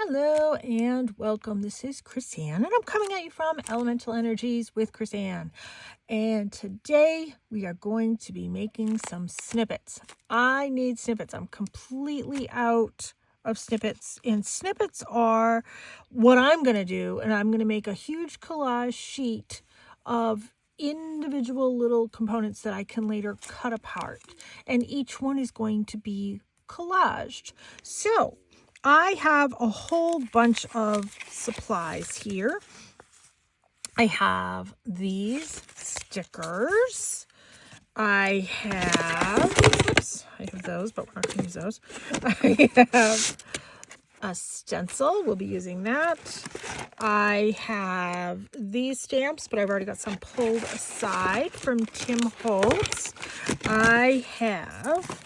Hello and welcome. This is Chris-Ann and I'm coming at you from Elemental Energies with Chris-Ann. And today we are going to be making some snippets. I need snippets. I'm completely out of snippets, and snippets are what I'm going to do. And I'm going to make a huge collage sheet of individual little components that I can later cut apart. And each one is going to be collaged. So I have a whole bunch of supplies here. I have these stickers. I have those, but we're not going to use those. I have a stencil. We'll be using that. I have these stamps, but I've already got some pulled aside from Tim Holtz. I have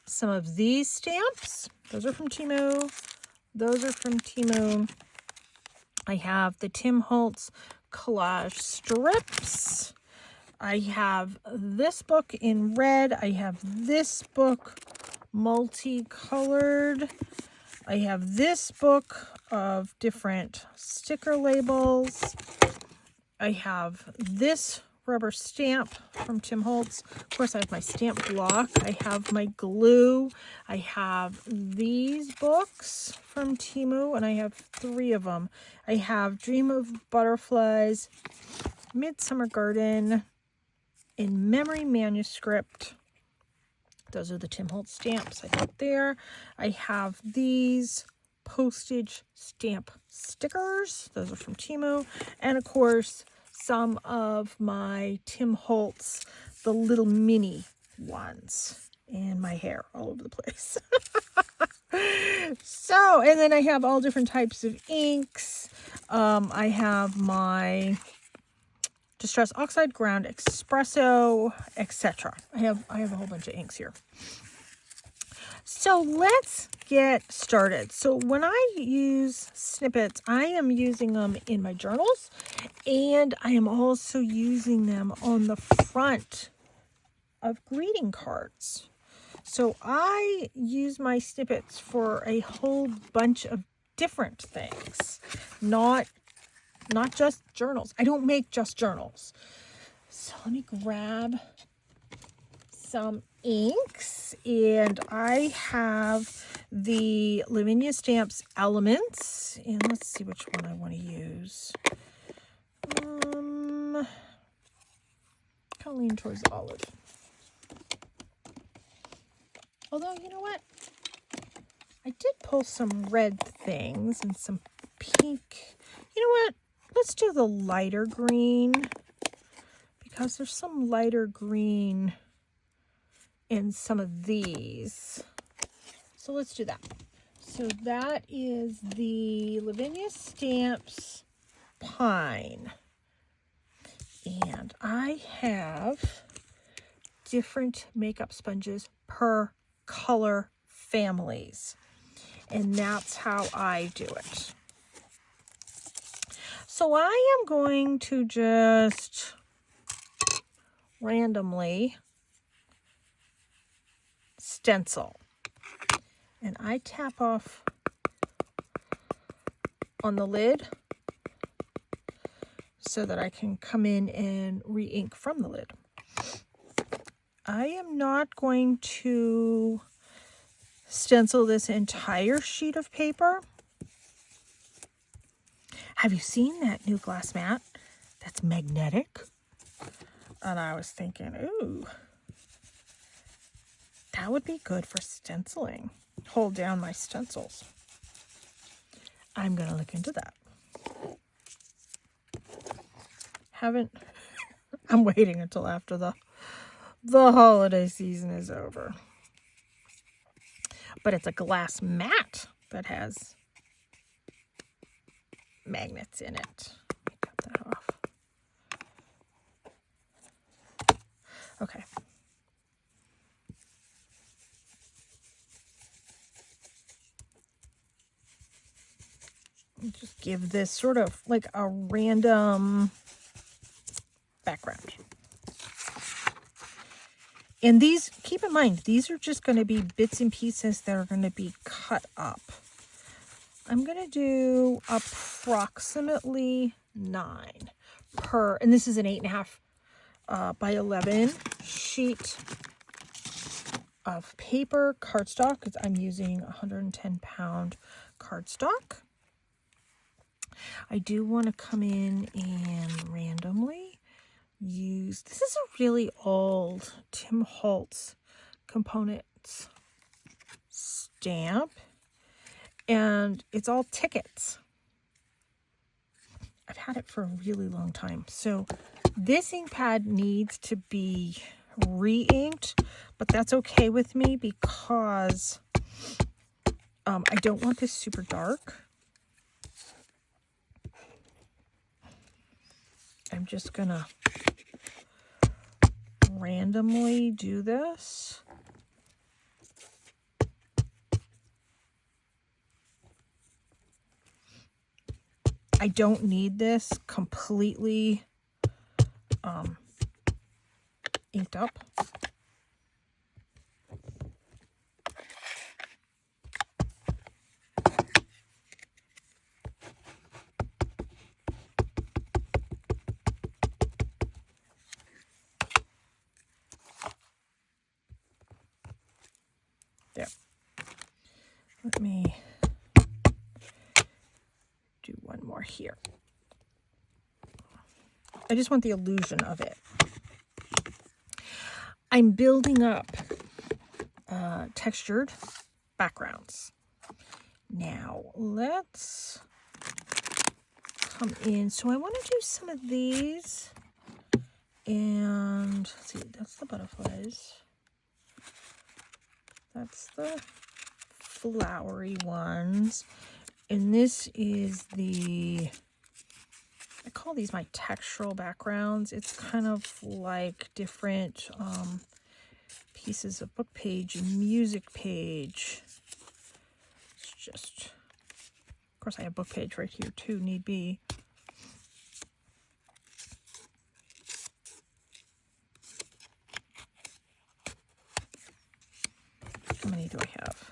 some of these stamps. Those are from Temu. Those are from Temu. I have the Tim Holtz collage strips. I have this book in red. I have this book multicolored. I have this book of different sticker labels. I have this rubber stamp from Tim Holtz. Of course, I have my stamp block. I have my glue. I have these books from Temu, and I have 3 of them. I have Dream of Butterflies, Midsummer Garden, In Memory Manuscript. Those are the Tim Holtz stamps I got there. I have these postage stamp stickers. Those are from Temu. And of course, some of my Tim Holtz, the little mini ones, and my hair all over the place. So, and then I have all different types of inks. I have my Distress Oxide, Ground Espresso, etc. I have a whole bunch of inks here. So let's get started. So when I use snippets, I am using them in my journals, and I am also using them on the front of greeting cards. So I use my snippets for a whole bunch of different things, not just journals. I don't make just journals. So let me grab some inks, and I have the Lavinia Stamps Elements, and let's see which one I want to use. Kind of lean towards olive. Although, you know what? I did pull some red things and some pink. You know what? Let's do the lighter green, because there's some lighter green in some of these. So let's do that. So that is the Lavinia Stamps Pine. And I have different makeup sponges per color families. And that's how I do it. So I am going to just randomly stencil. And I tap off on the lid so that I can come in and re-ink from the lid. I am not going to stencil this entire sheet of paper. Have you seen that new glass mat that's magnetic? And I was thinking, ooh, that would be good for stenciling. Hold down my stencils. I'm going to look into that. I'm waiting until after the holiday season is over. But it's a glass mat that has magnets in it. Let me cut that off. Okay. Just give this sort of like a random background. And these, keep in mind, these are just going to be bits and pieces that are going to be cut up. I'm going to do approximately 9 per, and this is an 8.5 by 11 sheet of paper cardstock, because I'm using 110-pound cardstock. I do want to come in and randomly use, this is a really old Tim Holtz Components stamp, and it's all tickets. I've had it for a really long time. So this ink pad needs to be re-inked, but that's okay with me because I don't want this super dark. I'm just gonna randomly do this. I don't need this completely inked up. There. Let me do one more here. I just want the illusion of it. I'm building up textured backgrounds. Now let's come in. So I want to do some of these, and let's see, that's the butterflies. That's the flowery ones. And this is the, I call these my textural backgrounds. It's kind of like different pieces of book page and music page. It's just, of course I have book page right here too, need be. How many do I have?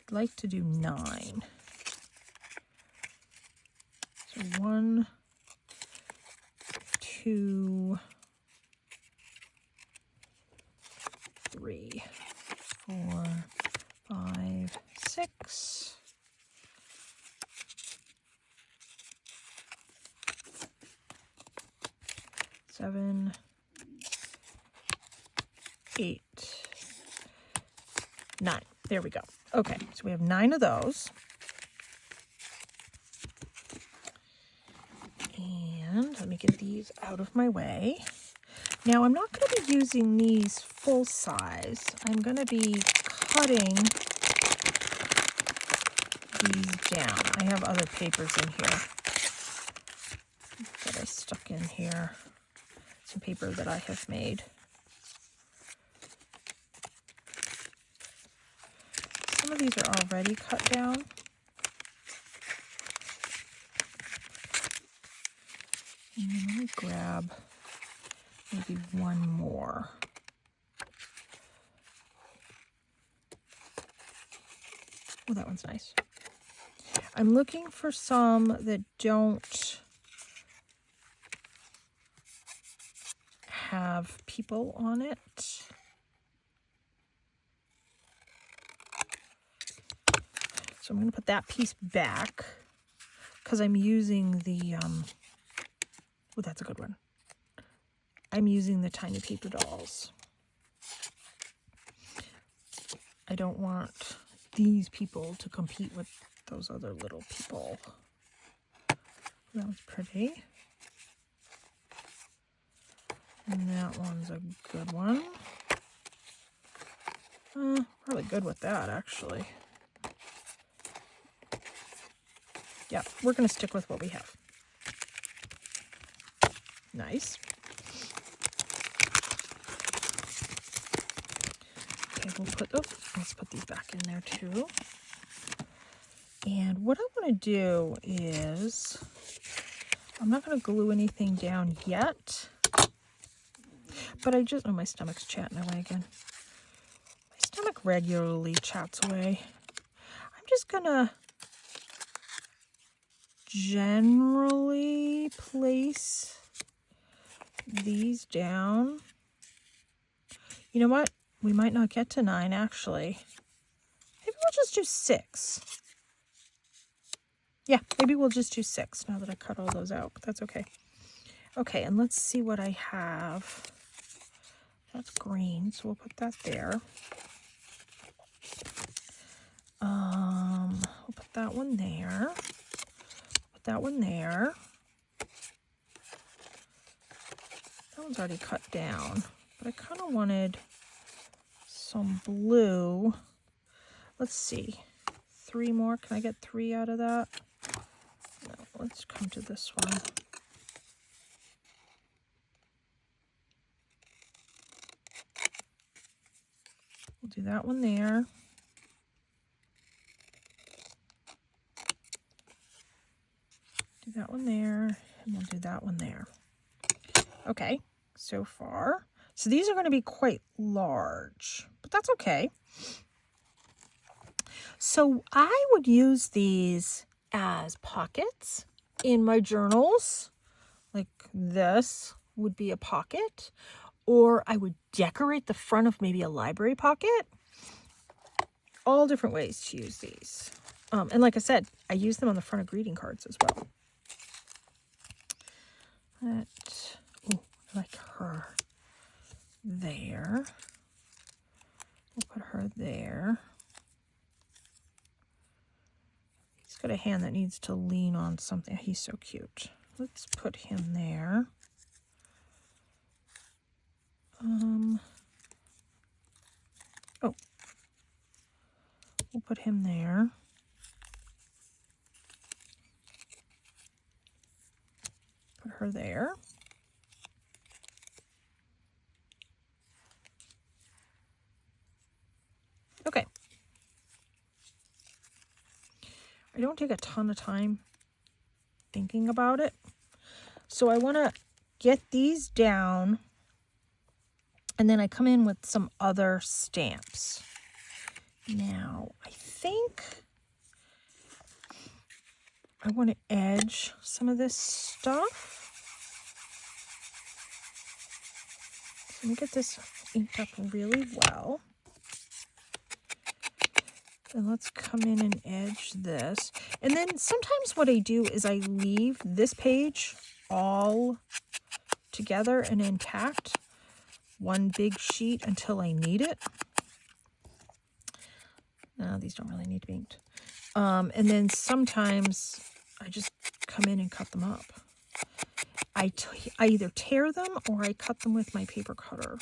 I'd like to do 9. So 1, 2, 3, 4, 5, 6. 7, 8, 9. There we go. Okay, so we have 9 of those. And let me get these out of my way. Now I'm not going to be using these full size. I'm going to be cutting these down. I have other papers in here that I stuck in here. Some paper that I have made. Some of these are already cut down. And then let me grab maybe one more. Oh, that one's nice. I'm looking for some that don't have people on it. So I'm going to put that piece back because I'm using the, oh, that's a good one. I'm using the tiny paper dolls. I don't want these people to compete with those other little people. That was pretty. And that one's a good one. Probably good with that, actually. Yeah, we're going to stick with what we have. Nice. Okay, let's put these back in there too. And what I want to do is, I'm not going to glue anything down yet, but oh, my stomach's chatting away again. My stomach regularly chats away. I'm just going to generally place these down. You know what? We might not get to 9, actually. Maybe we'll just do 6. Yeah, maybe we'll just do 6 now that I cut all those out, but that's okay. Okay, and let's see what I have. That's green, so we'll put that there. We'll put that one there. Put that one there. That one's already cut down, but I kind of wanted some blue. Let's see. 3 more. Can I get 3 out of that? No, let's come to this one. We'll do that one there. Do that one there, and we'll do that one there. Okay, so far. So these are going to be quite large, but that's okay. So I would use these as pockets in my journals. Like this would be a pocket. Or I would decorate the front of maybe a library pocket. All different ways to use these. And like I said, I use them on the front of greeting cards as well. I like her there. We'll put her there. He's got a hand that needs to lean on something. He's so cute. Let's put him there. We'll put him there. Put her there. Okay. I don't take a ton of time thinking about it. So I want to get these down, and then I come in with some other stamps. Now, I think I want to edge some of this stuff. Let me get this inked up really well. And let's come in and edge this. And then sometimes what I do is I leave this page all together and intact. One big sheet until I need it. No, these don't really need to be inked. And then sometimes I just come in and cut them up. I either tear them or I cut them with my paper cutter.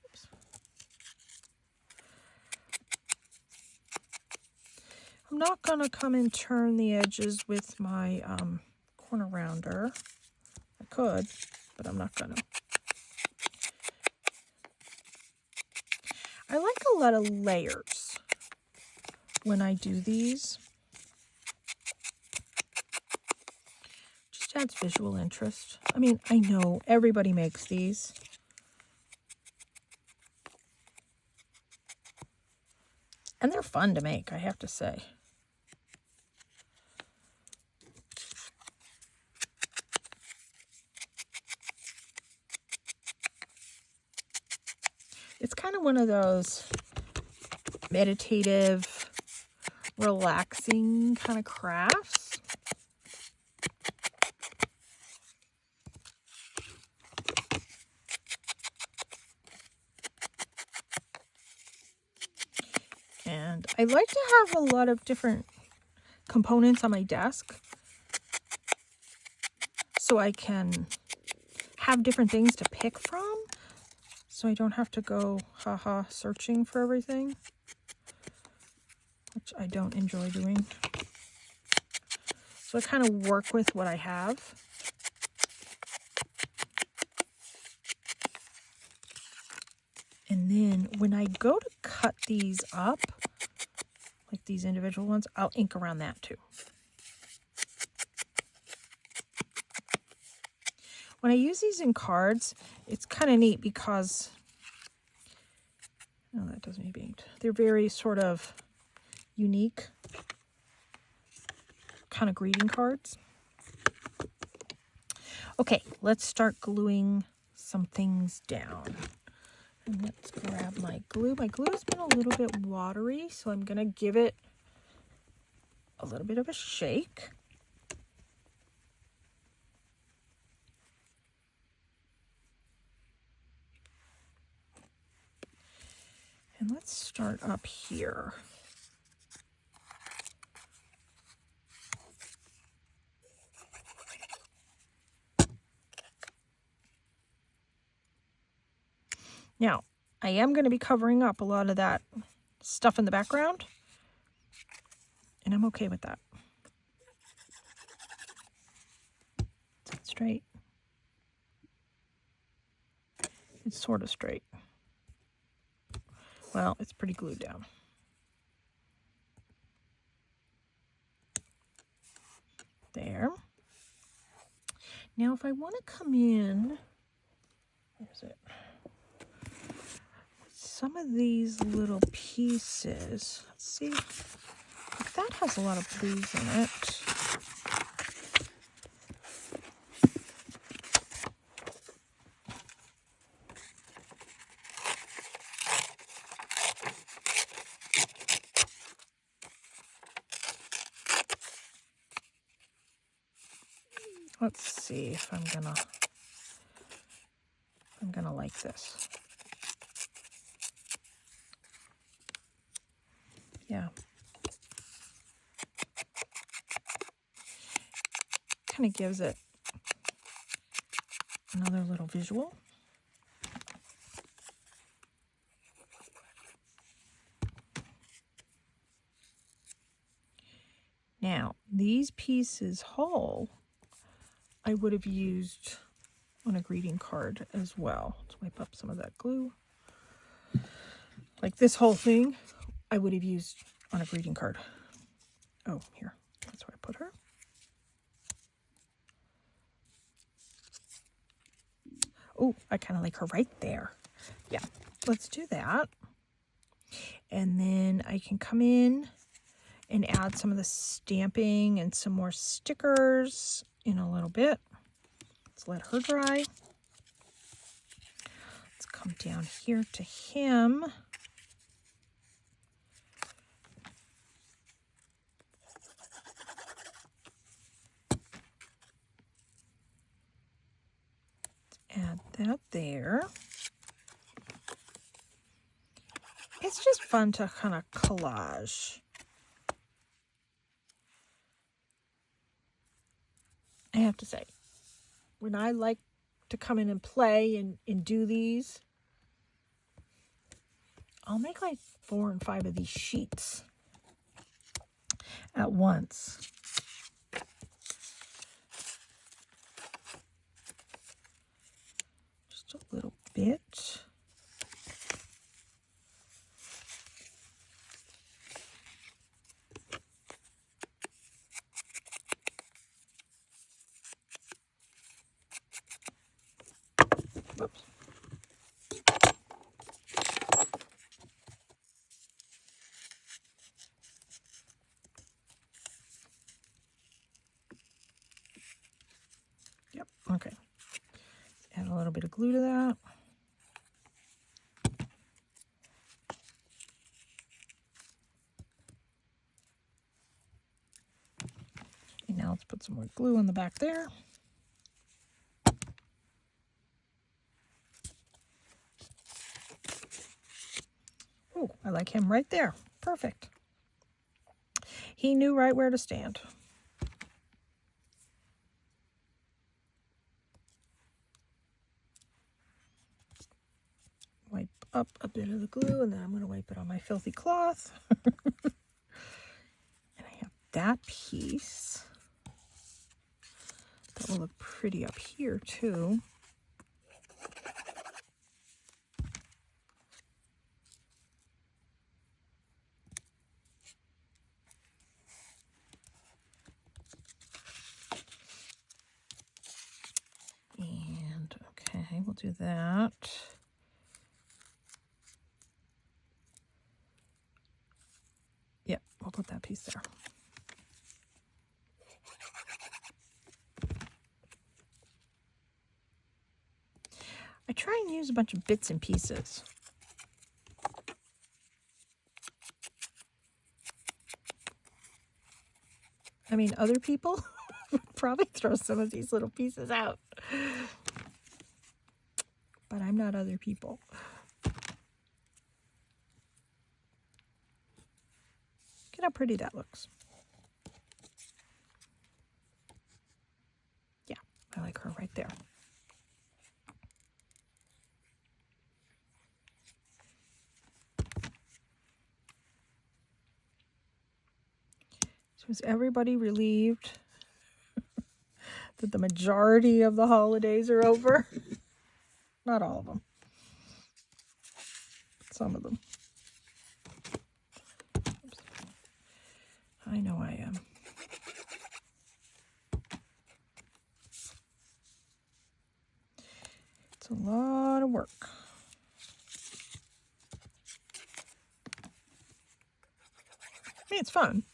Oops. I'm not going to come and turn the edges with my corner rounder. I could, but I'm not going to. I like a lot of layers when I do these. Just adds visual interest. I mean, I know everybody makes these. And they're fun to make, I have to say. It's kind of one of those meditative, relaxing kind of crafts. And I like to have a lot of different components on my desk so I can have different things to pick from. So I don't have to go searching for everything, which I don't enjoy doing. So I kind of work with what I have. And then when I go to cut these up, like these individual ones, I'll ink around that too. When I use these in cards, it's kind of neat because, no, that doesn't need to be inked. They're very sort of unique. kind of greeting cards. Okay, let's start gluing some things down. And let's grab my glue. My glue has been a little bit watery, so I'm going to give it a little bit of a shake. And let's start up here. Now, I am going to be covering up a lot of that stuff in the background, and I'm okay with that. Is it straight? It's sort of straight. Well, it's pretty glued down. There. Now, if I want to come in, where is it? Some of these little pieces. Let's see if that has a lot of blues in it. Let's see if I'm gonna like this. Yeah. Kind of gives it another little visual. Now, these pieces whole, I would have used on a greeting card as well. Let's wipe up some of that glue. Like this whole thing, I would have used on a greeting card. Oh, here. That's where I put her. Oh, I kind of like her right there. Yeah, let's do that. And then I can come in and add some of the stamping and some more stickers in a little bit. Let's let her dry. Let's come down here to him. Add that there. It's just fun to kind of collage. I have to say, when I like to come in and play and do these, I'll make like 4 and 5 of these sheets at once. Just a little bit. Whoops. Yep, okay. Add a little bit of glue to that. And now let's put some more glue on the back there. Oh, I like him right there. Perfect. He knew right where to stand. Wipe up a bit of the glue, and then I'm going to wipe it on my filthy cloth. And I have that piece. That will look pretty up here, too. And, okay, we'll do that. Yep, we'll put that piece there. I try and use a bunch of bits and pieces. I mean, other people would probably throw some of these little pieces out. But I'm not other people. Look at how pretty that looks. Yeah, I like her right there. So is everybody relieved that the majority of the holidays are over? Not all of them. Some of them. Oops. I know I am. It's a lot of work. I mean, it's fun.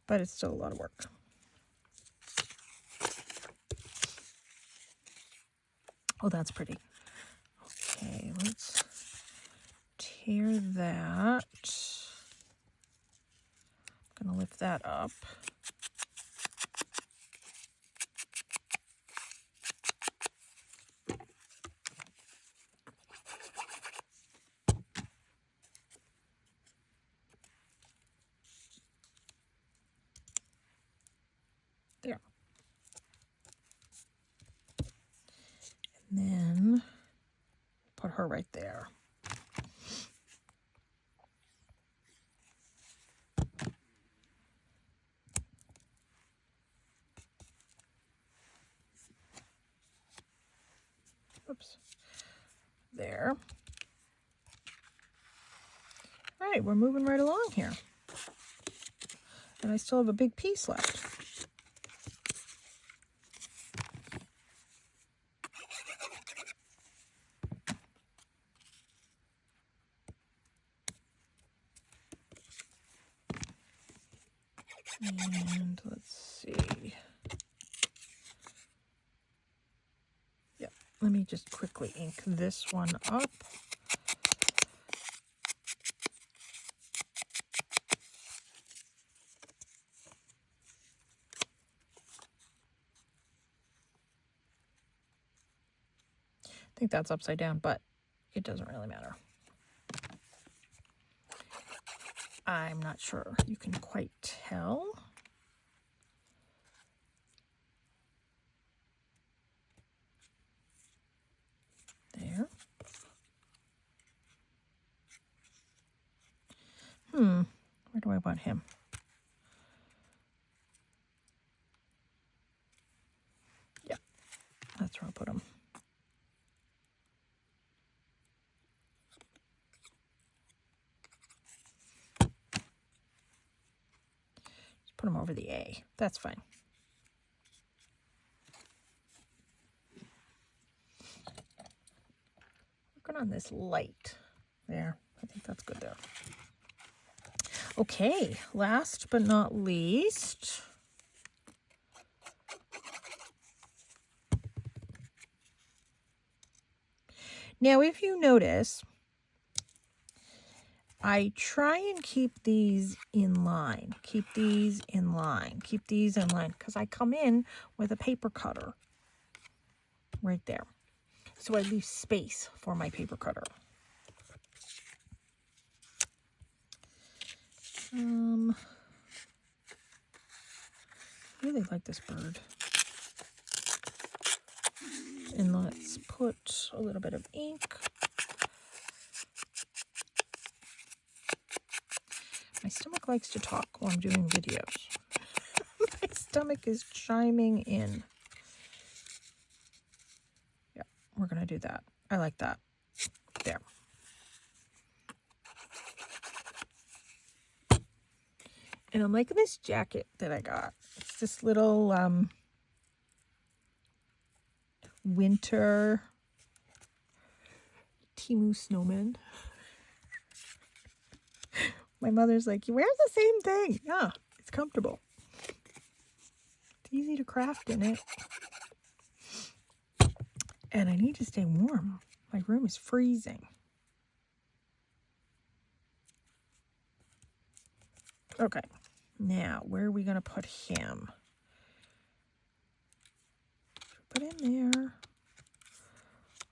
But it's still a lot of work. Oh, that's pretty. Okay, let's tear that. I'm going to lift that up. There. And then put her right there. Oops. There. All right, we're moving right along here. And I still have a big piece left. And let's see. Yep, let me just quickly ink this one up. I think that's upside down, but it doesn't really matter. I'm not sure you can quite tell. There. Where do I want him? Yeah, that's where I'll put him. Just put him over the A. That's fine. Working on this light. There. I think that's good there. Okay, last but not least, now if you notice, I try and keep these in line, keep these in line, keep these in line, because I come in with a paper cutter right there. So I leave space for my paper cutter. I really like this bird. And let's put a little bit of ink. My stomach likes to talk while I'm doing videos. My stomach is chiming in. Yeah, we're going to do that. I like that. There. And I'm liking this jacket that I got. It's this little winter Temu snowman. My mother's like, you wear the same thing. Yeah, it's comfortable. It's easy to craft in it. And I need to stay warm. My room is freezing. Okay, now where are we going to put him? Put in there.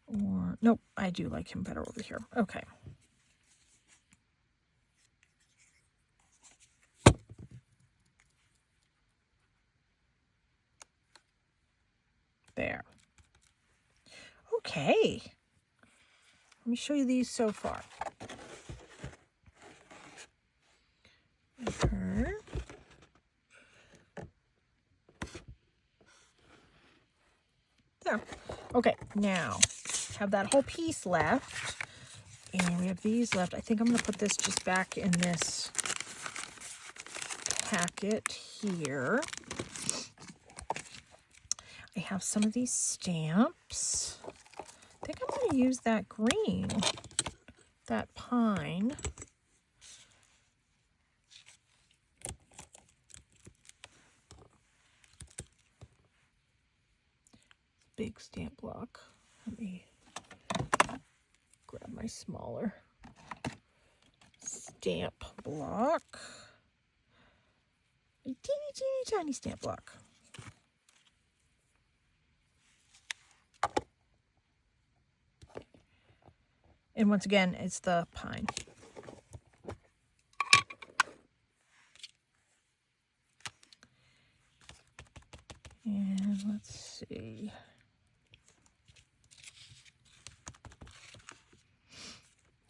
Or, nope, I do like him better over here. Okay. There. Okay. Let me show you these so far. Okay. There. Okay, now have that whole piece left. And we have these left. I think I'm going to put this just back in this packet here. I have some of these stamps. I think I'm going to use that green, that pine. Big stamp block. Let me grab my smaller stamp block. A teeny, teeny, tiny stamp block. And once again, it's the pine. And let's see.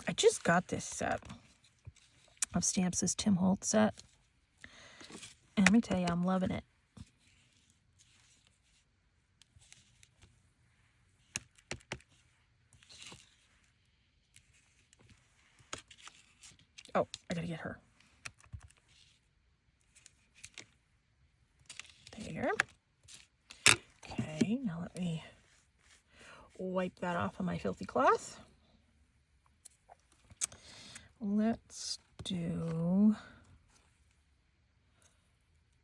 I just got this set of stamps, this Tim Holtz set. And let me tell you, I'm loving it. Oh, I gotta get her. There. Okay, now let me wipe that off of my filthy cloth. Let's do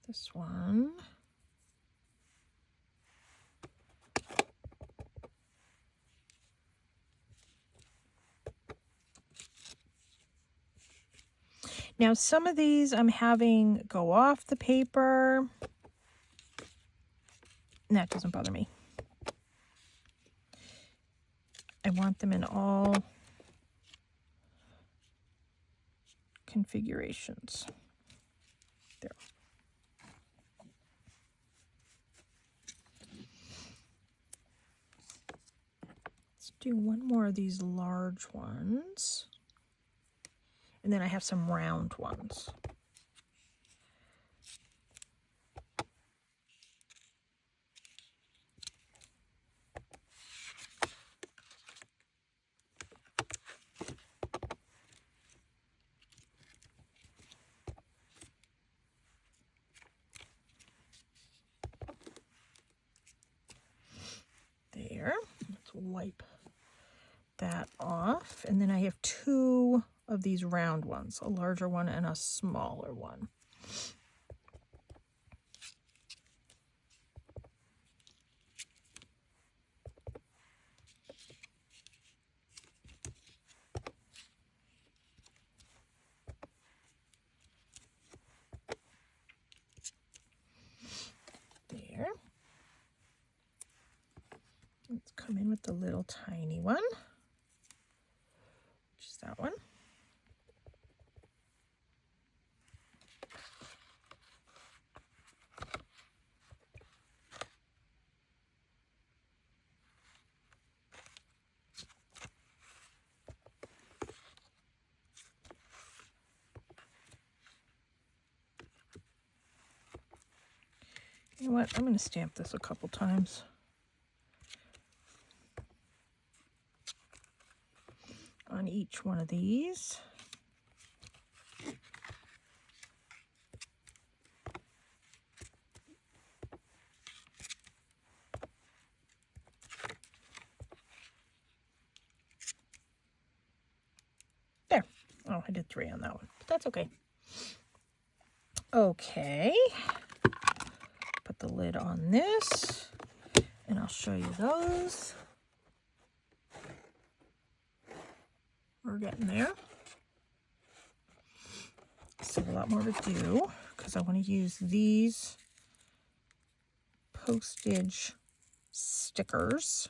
this one. Now, some of these I'm having go off the paper. And that doesn't bother me. I want them in all configurations. There. Let's do one more of these large ones. And then I have some round ones. There. Let's wipe that off. And then I have two of these round ones, a larger one and a smaller one. There. Let's come in with the little tiny one, which is that one. You know what? I'm going to stamp this a couple times. On each one of these. There. Oh, I did 3 on that one, but that's okay. Okay. Put the lid on this, and I'll show you those. We're getting there. Still a lot more to do because I want to use these postage stickers.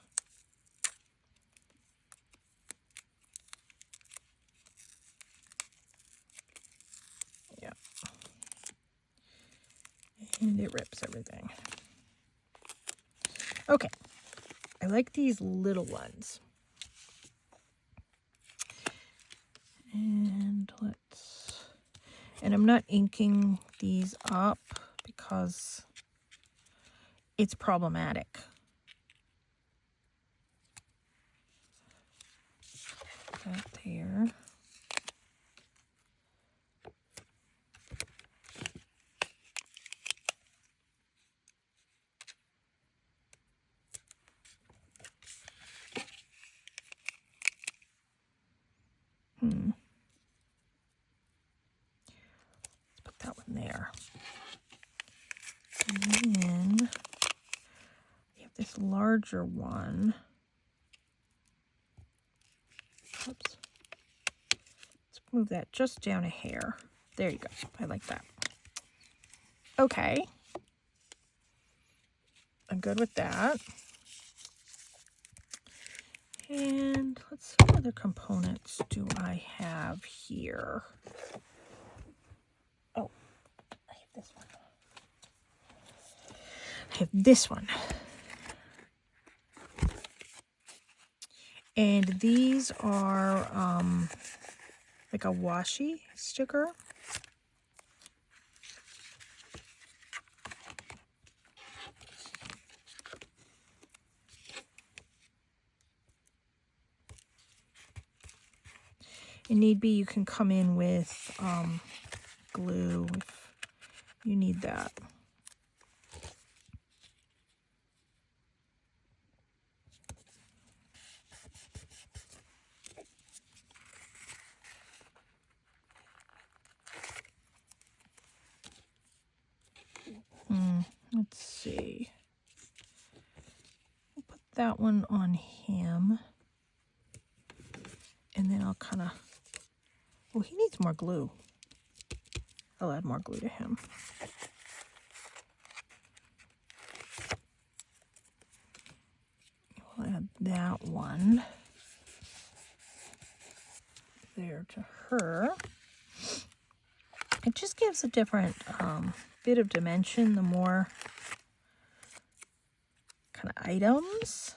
Yeah. And it rips everything. Okay. I like these little ones. And I'm not inking these up because it's problematic. That there. Let's put that one there. And then we have this larger one. Oops. Let's move that just down a hair. There you go. I like that. Okay. I'm good with that. And let's see what other components do I have here. Oh, I have this one. I have this one. And these are like a washi sticker. If need be, you can come in with glue if you need that. Let's see. I'll put that one on him. And then I'll kind of, well, he needs more glue. I'll add more glue to him. We'll add that one there to her. It just gives a different bit of dimension, the more kind of items.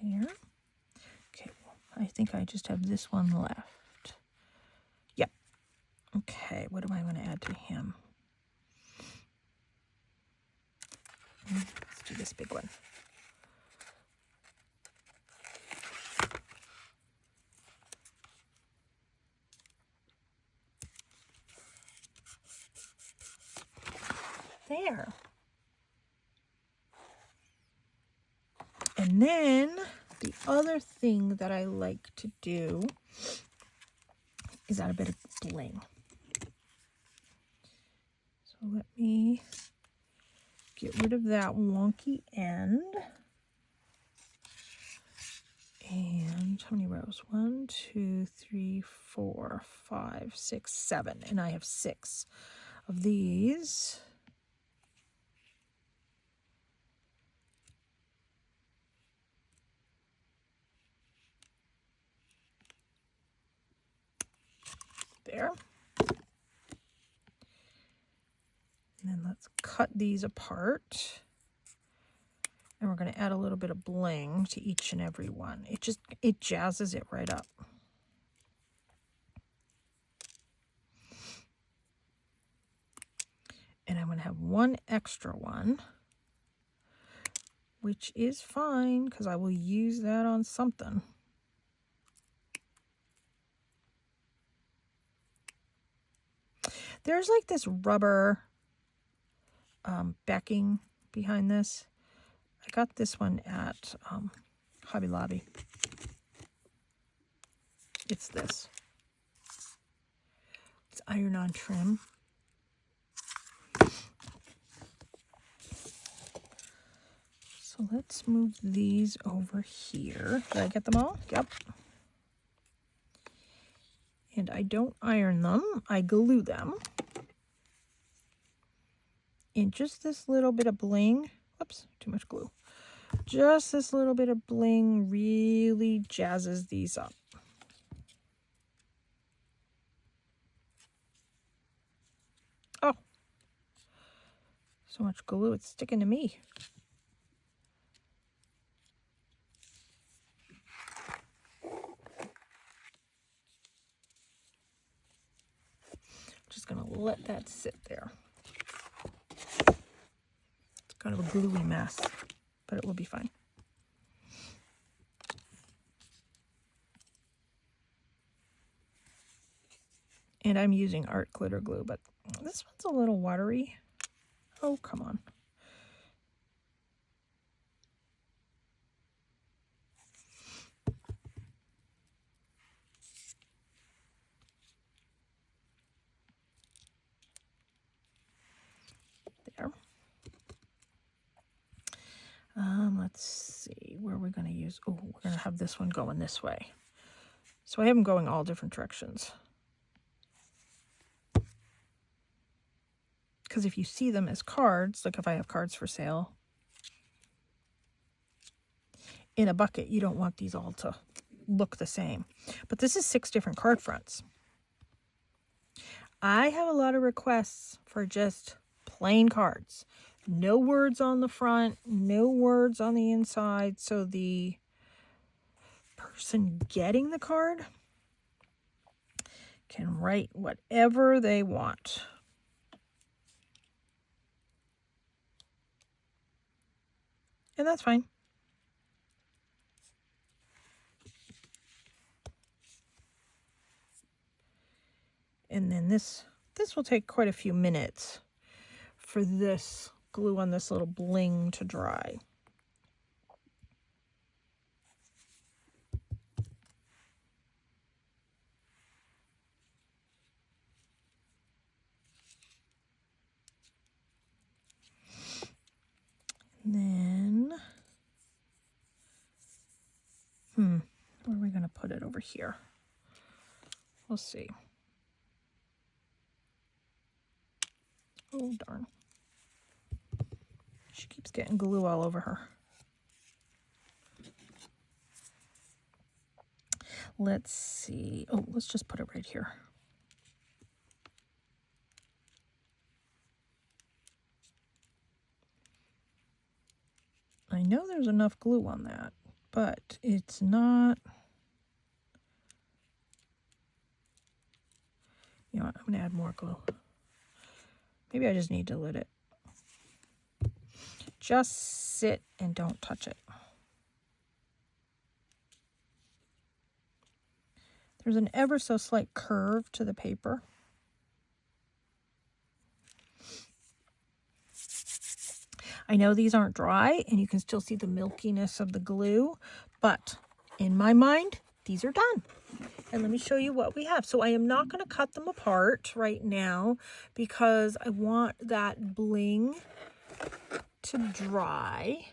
There. Okay, well, I think I just have this one left. Yep. Okay, what do I want to add to him? Let's do this big one. There. And then the other thing that I like to do is add a bit of bling. So let me get rid of that wonky end. And how many rows? 1, 2, 3, 4, 5, 6, 7. And I have 6 of these. There. And then let's cut these apart. And we're going to add a little bit of bling to each and every one. It jazzes it right up. And I'm going to have one extra one, which is fine because I will use that on something. There's like this rubber backing behind this. I got this one at Hobby Lobby. It's this. It's iron-on trim. So let's move these over here. Did I get them all? Yep. And I don't iron them, I glue them. And just this little bit of bling, whoops, too much glue. Just this little bit of bling really jazzes these up. Oh, so much glue, it's sticking to me. Just gonna let that sit there. It's kind of a gluey mess, but it will be fine. And I'm using art glitter glue, but this one's a little watery. Oh, come on. There. Let's see, where are we going to use? Oh, we're going to have this one going this way. So I have them going all different directions. Because if you see them as cards, like if I have cards for sale in a bucket, you don't want these all to look the same. But this is 6 different card fronts. I have a lot of requests for just plain cards. No words on the front, no words on the inside, so the person getting the card can write whatever they want. And that's fine. And then this will take quite a few minutes for this glue on this little bling to dry. And then, where are we going to put it over here? We'll see. Oh, darn. She keeps getting glue all over her. Let's see. Oh, let's just put it right here. I know there's enough glue on that, but it's not. You know what? I'm going to add more glue. Maybe I just need to let it just sit and don't touch it. There's an ever so slight curve to the paper. I know these aren't dry and you can still see the milkiness of the glue, but in my mind, these are done. And let me show you what we have. So I am not going to cut them apart right now because I want that bling to dry.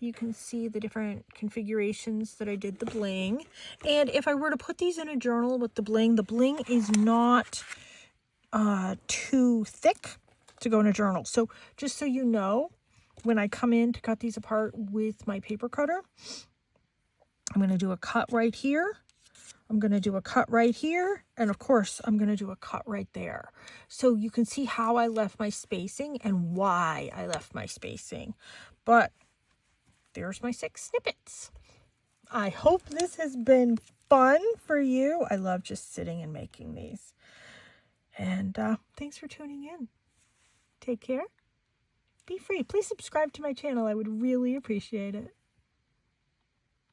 You can see the different configurations that I did the bling. And if I were to put these in a journal with the bling is not too thick to go in a journal. So just so you know, when I come in to cut these apart with my paper cutter, I'm going to do a cut right here. I'm going to do a cut right here. And of course, I'm going to do a cut right there. So you can see how I left my spacing and why I left my spacing. But there's my 6 snippets. I hope this has been fun for you. I love just sitting and making these. And thanks for tuning in. Take care. Be free. Please subscribe to my channel. I would really appreciate it.